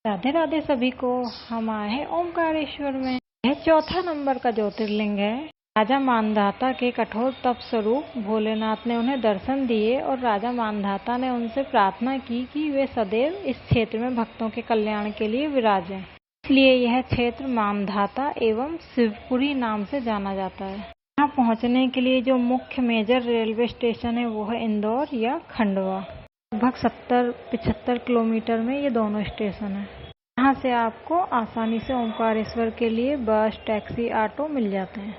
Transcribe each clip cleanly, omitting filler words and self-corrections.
राधे राधे सभी को। हम आए हैं ओमकारेश्वर में। यह चौथा नंबर का ज्योतिर्लिंग है। राजा मानधाता के कठोर तप स्वरूप भोलेनाथ ने उन्हें दर्शन दिए और राजा मानधाता ने उनसे प्रार्थना की कि वे सदैव इस क्षेत्र में भक्तों के कल्याण के लिए विराजें। इसलिए यह क्षेत्र मानधाता एवं शिवपुरी नाम से जाना जाता है। यहाँ पहुँचने के लिए जो मुख्य मेजर रेलवे स्टेशन है वो है इंदौर या खंडवा। लगभग 70-75 किलोमीटर में ये दोनों स्टेशन हैं। यहाँ से आपको आसानी से ओमकारेश्वर के लिए बस, टैक्सी, ऑटो मिल जाते हैं।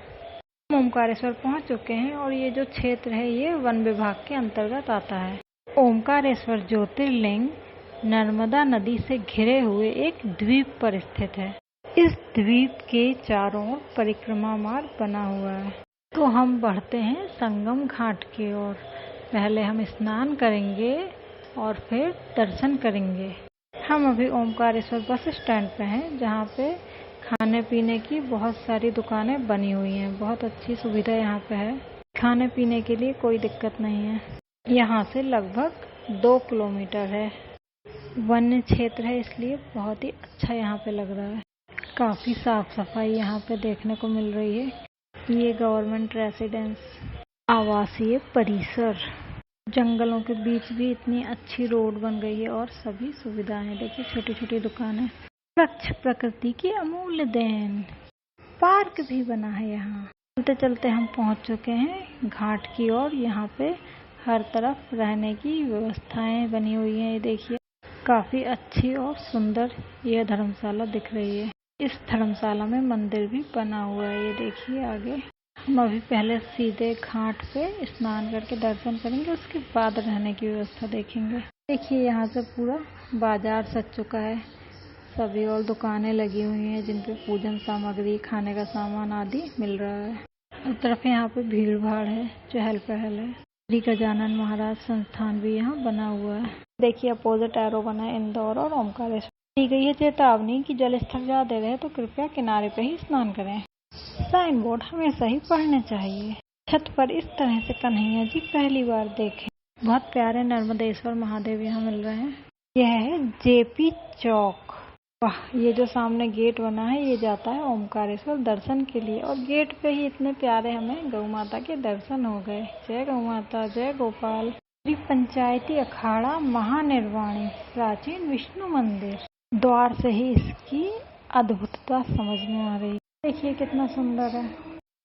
हम ओमकारेश्वर पहुँच चुके हैं और ये जो क्षेत्र है ये वन विभाग के अंतर्गत आता है। ओमकारेश्वर ज्योतिर्लिंग नर्मदा नदी से घिरे हुए एक द्वीप पर स्थित है। इस द्वीप के चारों ओर परिक्रमा मार्ग बना हुआ है। तो हम बढ़ते हैं संगम घाट की ओर। पहले हम स्नान करेंगे और फिर दर्शन करेंगे। हम अभी ओमकारेश्वर बस स्टैंड पे हैं, जहाँ पे खाने पीने की बहुत सारी दुकानें बनी हुई हैं। बहुत अच्छी सुविधा यहाँ पे है। खाने पीने के लिए कोई दिक्कत नहीं है। यहाँ से लगभग 2 किलोमीटर है। वन्य क्षेत्र है, इसलिए बहुत ही अच्छा यहाँ पे लग रहा है। काफ़ी साफ सफाई यहाँ पे देखने को मिल रही है। ये गवर्नमेंट रेसिडेंस आवासीय परिसर। जंगलों के बीच भी इतनी अच्छी रोड बन गई है और सभी सुविधाएं। देखिए छोटी छोटी दुकानें। स्वच्छ प्रकृति की अमूल्य देन। पार्क भी बना है यहाँ। चलते चलते हम पहुँच चुके हैं घाट की ओर। यहाँ पे हर तरफ रहने की व्यवस्थाएं बनी हुई हैं। ये देखिए काफ़ी अच्छी और सुंदर यह धर्मशाला दिख रही है। इस धर्मशाला में मंदिर भी बना हुआ है। ये देखिए आगे। हम अभी पहले सीधे घाट पे स्नान करके दर्शन करेंगे, उसके बाद रहने की व्यवस्था देखेंगे। देखिए यहाँ से पूरा बाजार सज चुका है। सभी और दुकानें लगी हुई हैं जिन पे पूजन सामग्री, खाने का सामान आदि मिल रहा है। हर तरफ यहाँ पे भीड़ भाड़ है, चहल पहल है। श्री गजानन महाराज संस्थान भी यहाँ बना हुआ है। देखिए अपोजिट एरो बना है इंदौर और ओमकारेश्वर। दी गई है चेतावनी कि जल स्तर ज्यादा रहे तो कृपया किनारे पे ही स्नान करें। साइन बोर्ड हमेशा ही पढ़ने चाहिए। छत पर इस तरह से कन्हैया जी पहली बार देखे। बहुत प्यारे नर्मदेश्वर महादेव यहाँ मिल रहे हैं। यह है जेपी चौक। वाह, ये जो सामने गेट बना है ये जाता है ओमकारेश्वर दर्शन के लिए। और गेट पे ही इतने प्यारे हमें गौ माता के दर्शन हो गए। जय गौ माता, जय गोपाल। श्री पंचायती अखाड़ा महानिर्वाणी प्राचीन विष्णु मंदिर। द्वार से ही इसकी अद्भुतता समझ में आ रही। देखिए कितना सुंदर है।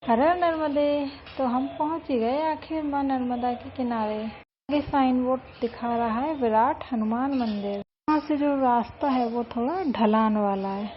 हर हर नर्मदे। तो हम पहुंच ही गए आखिर माँ नर्मदा के किनारे। ये साइन बोर्ड दिखा रहा है विराट हनुमान मंदिर। यहाँ से जो रास्ता है वो थोड़ा ढलान वाला है।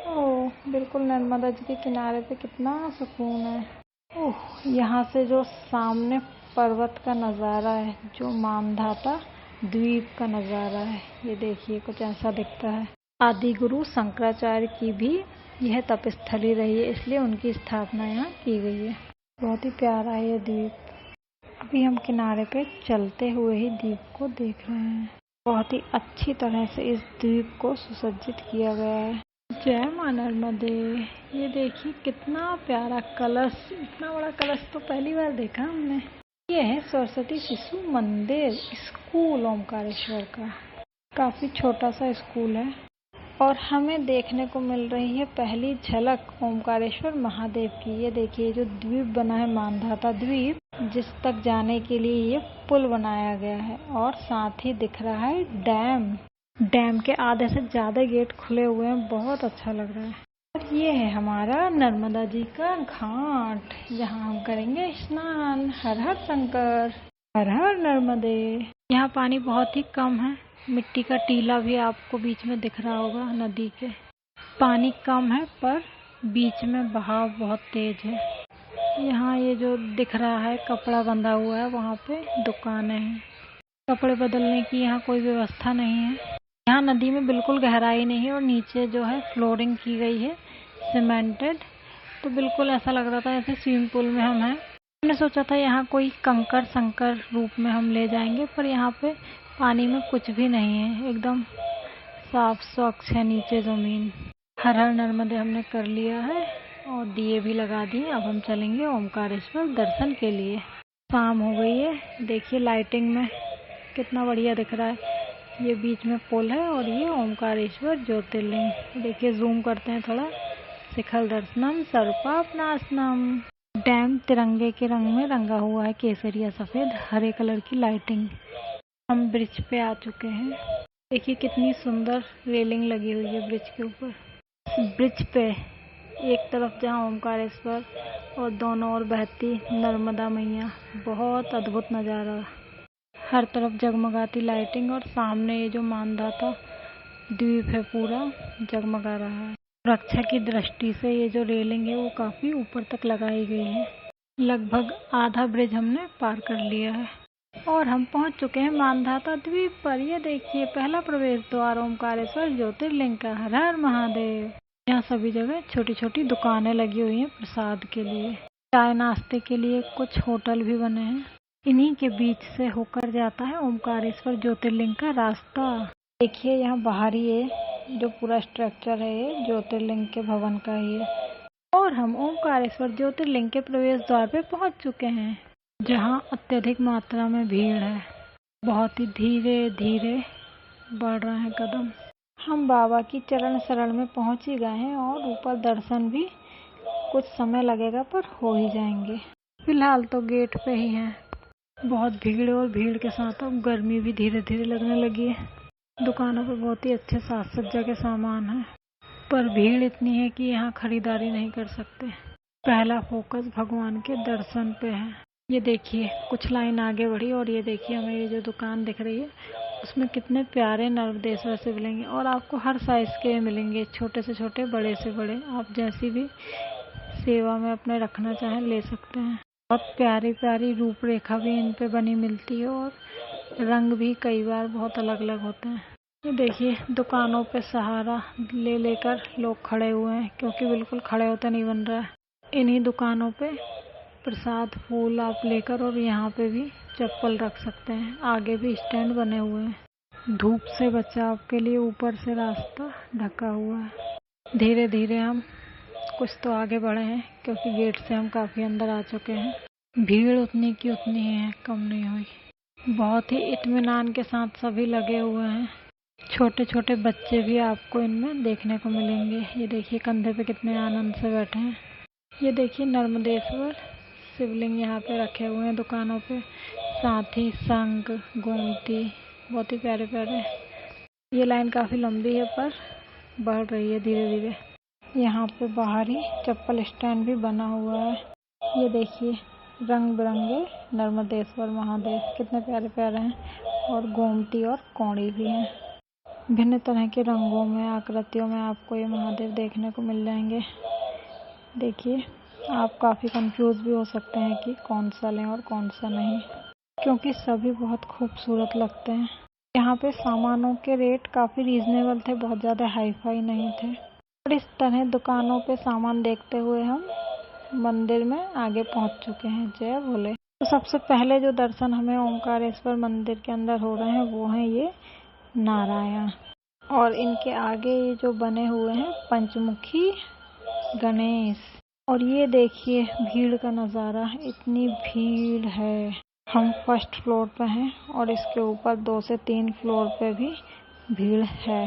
ओह, बिल्कुल नर्मदा जी के किनारे पे कितना सुकून है। ओह, यहाँ से जो सामने पर्वत का नज़ारा है, जो मानधाता द्वीप का नज़ारा है, ये देखिए कुछ ऐसा दिखता है। आदि गुरु शंकराचार्य की भी यह तपस्थली रही है, इसलिए उनकी स्थापना यहाँ की गई है। बहुत ही प्यारा है ये द्वीप। अभी हम किनारे पे चलते हुए ही द्वीप को देख रहे हैं। बहुत ही अच्छी तरह से इस द्वीप को सुसज्जित किया गया है। जय मां नर्मदे। ये देखिए कितना प्यारा कलश। इतना बड़ा कलश तो पहली बार देखा हमने। ये है सरस्वती शिशु मंदिर स्कूल ओमकारेश्वर का। काफी छोटा सा स्कूल है और हमें देखने को मिल रही है पहली झलक ओमकारेश्वर महादेव की। ये देखिए जो द्वीप बना है मानधाता द्वीप, जिस तक जाने के लिए ये पुल बनाया गया है। और साथ ही दिख रहा है डैम। डैम के आधे से ज्यादा गेट खुले हुए हैं। बहुत अच्छा लग रहा है। और ये है हमारा नर्मदा जी का घाट, जहाँ हम करेंगे स्नान। हर हर शंकर, हर हर नर्मदे। यहाँ पानी बहुत ही कम है। मिट्टी का टीला भी आपको बीच में दिख रहा होगा नदी के। पानी कम है पर बीच में बहाव बहुत तेज है। यहाँ ये जो दिख रहा है कपड़ा बंधा हुआ है, वहाँ पे दुकानें हैं। कपड़े बदलने की यहाँ कोई व्यवस्था नहीं है। यहाँ नदी में बिल्कुल गहराई नहीं है और नीचे जो है फ्लोरिंग की गई है सीमेंटेड। तो बिल्कुल ऐसा लग रहा था जैसे स्विमिंग पूल में हम हैं। हमने सोचा था यहाँ कोई कंकर संकर रूप में हम ले जाएंगे, पर यहाँ पे पानी में कुछ भी नहीं है। एकदम साफ स्वच्छ है नीचे जमीन। हर हर नर्मदे हमने कर लिया है और दिए भी लगा दिए। अब हम चलेंगे ओमकारेश्वर दर्शन के लिए। शाम हो गई है। देखिए लाइटिंग में कितना बढ़िया दिख रहा है। ये बीच में पुल है और ये ओमकारेश्वर ज्योतिर्लिंग। देखिए जूम करते हैं थोड़ा। शिखर दर्शनम सर्वपापनाशनम। डैम तिरंगे के रंग में रंगा हुआ है, केसरिया सफेद हरे कलर की लाइटिंग। हम ब्रिज पे आ चुके हैं। देखिए कितनी सुंदर रेलिंग लगी हुई है ब्रिज के ऊपर। ब्रिज पे एक तरफ जहाँ ओमकारेश्वर और दोनों ओर बहती नर्मदा मैया, बहुत अद्भुत नज़ारा। हर तरफ जगमगाती लाइटिंग और सामने ये जो मानधाता द्वीप है पूरा जगमगा रहा है। सुरक्षा की दृष्टि से ये जो रेलिंग है वो काफ़ी ऊपर तक लगाई गई है। लगभग आधा ब्रिज हमने पार कर लिया है और हम पहुंच चुके हैं मानधाता द्वीप पर। ये देखिए पहला प्रवेश द्वार ओमकारेश्वर ज्योतिर्लिंग का। हर हर महादेव। यहाँ सभी जगह छोटी छोटी दुकानें लगी हुई हैं प्रसाद के लिए, चाय नाश्ते के लिए कुछ होटल भी बने हैं। इन्हीं के बीच से होकर जाता है ओमकारेश्वर ज्योतिर्लिंग का रास्ता। देखिए यहाँ बाहर ही है जो पूरा स्ट्रक्चर है, ये ज्योतिर्लिंग के भवन का ही है। और हम ओमकारेश्वर ज्योतिर्लिंग के प्रवेश द्वार पे पहुंच चुके हैं, जहाँ अत्यधिक मात्रा में भीड़ है। बहुत ही धीरे धीरे बढ़ रहे हैं कदम। हम बाबा की चरण शरण में पहुंच ही गए हैं और ऊपर दर्शन भी कुछ समय लगेगा पर हो ही जाएंगे। फिलहाल तो गेट पे ही हैं। बहुत भीड़ और भीड़ के साथ अब गर्मी भी धीरे धीरे लगने लगी है। दुकानों पर बहुत ही अच्छे साज सज्जा के सामान है, पर भीड़ इतनी है कि यहाँ खरीदारी नहीं कर सकते। पहला फोकस भगवान के दर्शन पे है। ये देखिए कुछ लाइन आगे बढ़ी और ये देखिए हमें ये जो दुकान दिख रही है उसमें कितने प्यारे नर्मदेश्वर शिवलिंग और आपको हर साइज के मिलेंगे, छोटे से छोटे बड़े से बड़े। आप जैसी भी सेवा में अपने रखना चाहें ले सकते हैं। बहुत प्यारी प्यारी रूपरेखा भी इन पे बनी मिलती है और रंग भी कई बार बहुत अलग अलग होते हैं। ये देखिए दुकानों पे सहारा ले लेकर लोग खड़े हुए हैं, क्योंकि बिल्कुल खड़े होते नहीं बन रहा है। इन्हीं दुकानों पे प्रसाद फूल आप लेकर और यहाँ पे भी चप्पल रख सकते हैं। आगे भी स्टैंड बने हुए हैं। धूप से बचाव के लिए ऊपर से रास्ता ढका हुआ है। धीरे धीरे हम कुछ तो आगे बढ़े हैं, क्योंकि गेट से हम काफी अंदर आ चुके हैं। भीड़ उतनी की उतनी है, कम नहीं हुई। बहुत ही इत्मीनान के साथ सभी लगे हुए हैं। छोटे छोटे बच्चे भी आपको इनमें देखने को मिलेंगे। ये देखिए कंधे पे कितने आनंद से बैठे हैं। ये देखिए नर्मदेश्वर शिवलिंग यहाँ पे रखे हुए हैं दुकानों पे, साथ ही शंख गोमती, बहुत ही प्यारे प्यारे। ये लाइन काफी लंबी है पर बढ़ रही है धीरे धीरे। यहाँ पे बाहर ही चप्पल स्टैंड भी बना हुआ है। ये देखिए रंग बिरंगे नर्मदेश्वर महादेव कितने प्यारे प्यारे हैं और गोमती और कौड़ी भी हैं। भिन्न तरह के रंगों में आकृतियों में आपको ये महादेव देखने को मिल जाएंगे। देखिए आप काफ़ी कंफ्यूज भी हो सकते हैं कि कौन सा लें और कौन सा नहीं, क्योंकि सभी बहुत खूबसूरत लगते हैं। यहाँ पे सामानों के रेट काफ़ी रीजनेबल थे, बहुत ज़्यादा हाई फाई नहीं थे। और इस तरह दुकानों पे सामान देखते हुए हम मंदिर में आगे पहुँच चुके हैं। जय भोले। तो सबसे पहले जो दर्शन हमें ओमकारेश्वर मंदिर के अंदर हो रहे हैं वो हैं ये नारायण, और इनके आगे ये जो बने हुए हैं पंचमुखी गणेश। और ये देखिए भीड़ का नज़ारा, इतनी भीड़ है। हम फर्स्ट फ्लोर पे हैं और इसके ऊपर 2 से 3 फ्लोर पे भी भीड़ है।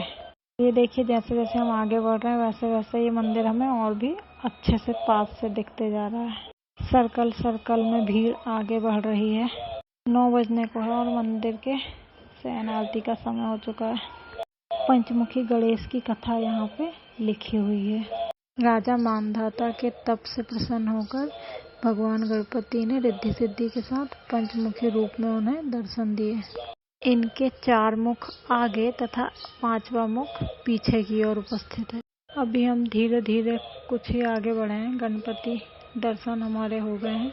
ये देखिए जैसे जैसे हम आगे बढ़ रहे हैं वैसे वैसे ये मंदिर हमें और भी अच्छे से पास से दिखते जा रहा है। सर्कल सर्कल में भीड़ आगे बढ़ रही है। 9 बजने को है और मंदिर के शयन आरती का समय हो चुका है। पंचमुखी गणेश की कथा यहाँ पे लिखी हुई है। राजा मानधाता के तप से प्रसन्न होकर भगवान गणपति ने रिद्धि सिद्धि के साथ पंचमुखी रूप में उन्हें दर्शन दिए। इनके 4 मुख आगे तथा 5वां मुख पीछे की ओर उपस्थित है। अभी हम धीरे धीरे कुछ ही आगे बढ़े हैं। गणपति दर्शन हमारे हो गए हैं।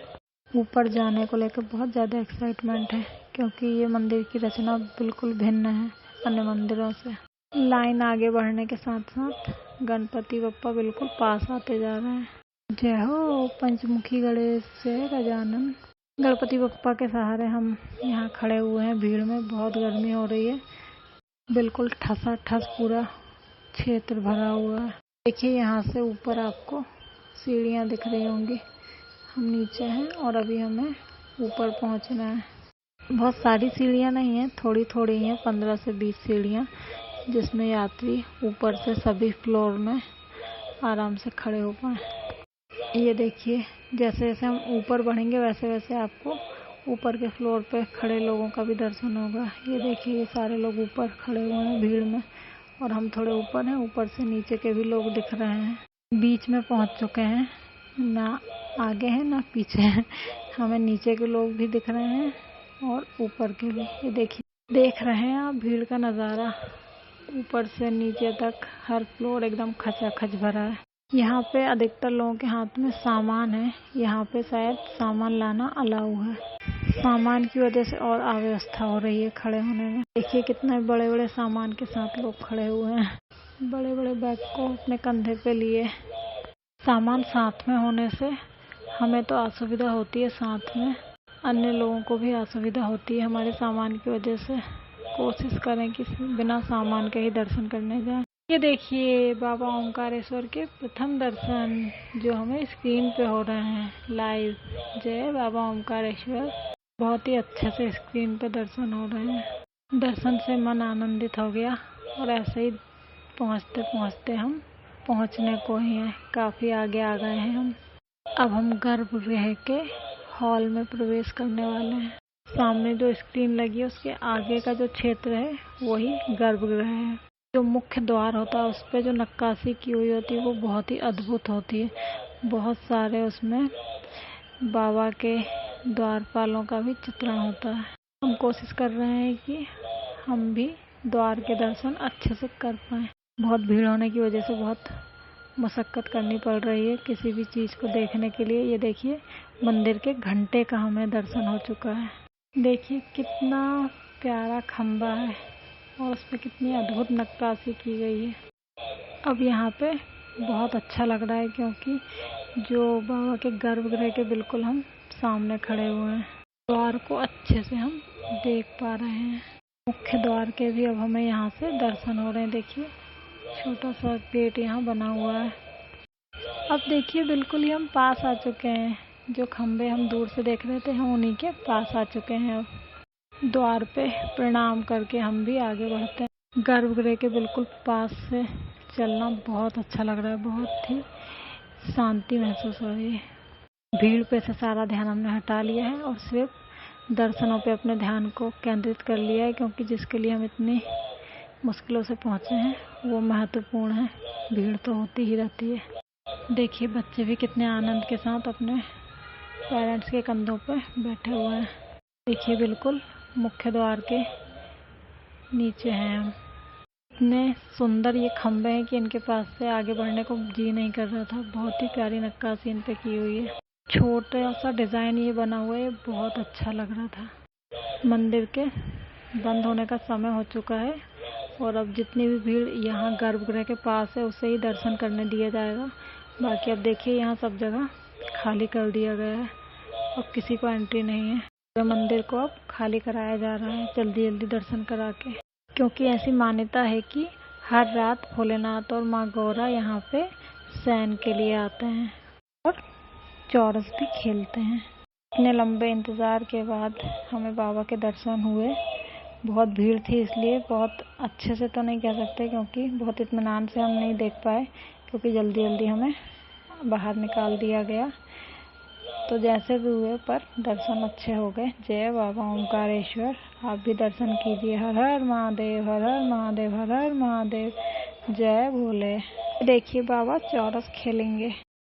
ऊपर जाने को लेकर बहुत ज़्यादा एक्साइटमेंट है, क्योंकि ये मंदिर की रचना बिल्कुल भिन्न है अन्य मंदिरों से। लाइन आगे बढ़ने के साथ साथ गणपति बप्पा बिल्कुल पास आते जा रहे हैं। जय हो पंचमुखी गणेश जय गजानन। गणपति बप्पा के सहारे हम यहाँ खड़े हुए हैं भीड़ में। बहुत गर्मी हो रही है, बिल्कुल ठसाठस पूरा क्षेत्र भरा हुआ है। देखिए यहाँ से ऊपर आपको सीढ़ियाँ दिख रही होंगी। हम नीचे हैं और अभी हमें ऊपर पहुँचना है। बहुत सारी सीढ़ियाँ नहीं हैं, थोड़ी थोड़ी हैं, 15 से 20 सीढ़ियाँ, जिसमें यात्री ऊपर से सभी फ्लोर में आराम से खड़े हो पाए। ये देखिए, जैसे जैसे हम ऊपर बढ़ेंगे वैसे वैसे आपको ऊपर के फ्लोर पे खड़े लोगों का भी दर्शन होगा। ये देखिए, ये सारे लोग ऊपर खड़े हुए हैं भीड़ में, और हम थोड़े ऊपर हैं। ऊपर से नीचे के भी लोग दिख रहे हैं। बीच में पहुंच चुके हैं, ना आगे हैं ना पीछे हैं। हमें नीचे के लोग भी दिख रहे हैं और ऊपर के भी। ये देखिए, देख रहे हैं आप भीड़ का नज़ारा, ऊपर से नीचे तक हर फ्लोर एकदम खचाखच भरा है। यहाँ पे अधिकतर लोगों के हाथ में सामान है। यहाँ पे शायद सामान लाना अलाउ है। सामान की वजह से और अव्यवस्था हो रही है खड़े होने में। देखिए, कितने बड़े बड़े सामान के साथ लोग खड़े हुए हैं, बड़े बड़े बैग को अपने कंधे पे लिए। सामान साथ में होने से हमें तो असुविधा होती है, साथ में अन्य लोगों को भी असुविधा होती है हमारे सामान की वजह से। कोशिश करें कि बिना सामान के ही दर्शन करने जाएं। ये देखिए, बाबा ओंकारेश्वर के प्रथम दर्शन जो हमें स्क्रीन पे हो रहे हैं लाइव। जय बाबा ओंकारेश्वर। बहुत ही अच्छे से स्क्रीन पे दर्शन हो रहे हैं। दर्शन से मन आनंदित हो गया, और ऐसे ही पहुंचते पहुंचते हम पहुंचने को ही हैं, काफ़ी आगे आ गए हैं हम। अब हम गर्भगृह के हॉल में प्रवेश करने वाले हैं। सामने जो स्क्रीन लगी है उसके आगे का जो क्षेत्र है वही गर्भगृह है। जो मुख्य द्वार होता है उस पर जो नक्काशी की हुई होती है वो बहुत ही अद्भुत होती है। बहुत सारे उसमें बाबा के द्वारपालों का भी चित्रण होता है। हम कोशिश कर रहे हैं कि हम भी द्वार के दर्शन अच्छे से कर पाएँ। बहुत भीड़ होने की वजह से बहुत मशक्कत करनी पड़ रही है किसी भी चीज़ को देखने के लिए। ये देखिए, मंदिर के घंटे का हमें दर्शन हो चुका है। देखिए, कितना प्यारा खंबा है और उस पर कितनी अद्भुत नक्काशी की गई है। अब यहाँ पे बहुत अच्छा लग रहा है, क्योंकि जो बाबा के गर्भगृह के बिल्कुल हम सामने खड़े हुए हैं। द्वार को अच्छे से हम देख पा रहे हैं। मुख्य द्वार के भी अब हमें यहाँ से दर्शन हो रहे हैं। देखिए, छोटा सा गेट यहाँ बना हुआ है। अब देखिए, बिल्कुल ही हम पास आ चुके हैं। जो खंबे हम दूर से देख रहे थे, हम उन्हीं के पास आ चुके हैं। अब द्वार पे प्रणाम करके हम भी आगे बढ़ते हैं। गर्भगृह के बिल्कुल पास से चलना बहुत अच्छा लग रहा है, बहुत ही शांति महसूस हो रही है। भीड़ पे से सारा ध्यान हमने हटा लिया है और सिर्फ दर्शनों पे अपने ध्यान को केंद्रित कर लिया है, क्योंकि जिसके लिए हम इतनी मुश्किलों से पहुँचे हैं वो महत्वपूर्ण है। भीड़ तो होती ही रहती है। देखिए, बच्चे भी कितने आनंद के साथ अपने पेरेंट्स के कंधों पर बैठे हुए हैं। देखिए, बिल्कुल मुख्य द्वार के नीचे हैं हम। इतने सुंदर ये खंबे हैं कि इनके पास से आगे बढ़ने को जी नहीं कर रहा था। बहुत ही प्यारी नक्काशी इन पे की हुई है। छोटा सा डिज़ाइन ये बना हुआ है, बहुत अच्छा लग रहा था। मंदिर के बंद होने का समय हो चुका है, और अब जितनी भी भीड़ यहाँ गर्भगृह के पास है उसे ही दर्शन करने दिया जाएगा। बाकी अब देखिए, यहाँ सब जगह खाली कर दिया गया है, अब किसी को एंट्री नहीं है। तो मंदिर को अब खाली कराया जा रहा है जल्दी जल्दी दर्शन करा के, क्योंकि ऐसी मान्यता है कि हर रात भोलेनाथ और माँ गौरा यहाँ पे शयन के लिए आते हैं और चौरस भी खेलते हैं। इतने लंबे इंतज़ार के बाद हमें बाबा के दर्शन हुए। बहुत भीड़ थी, इसलिए बहुत अच्छे से तो नहीं कह सकते, क्योंकि बहुत इत्मीनान से हम नहीं देख पाए, क्योंकि जल्दी जल्दी हमें बाहर निकाल दिया गया। तो जैसे भी हुए, पर दर्शन अच्छे हो गए। जय बाबा ओंकारेश्वर। आप भी दर्शन कीजिए। हर हर महादेव, हर हर महादेव, हर हर महादेव। जय भोले। देखिए, बाबा चौरस खेलेंगे।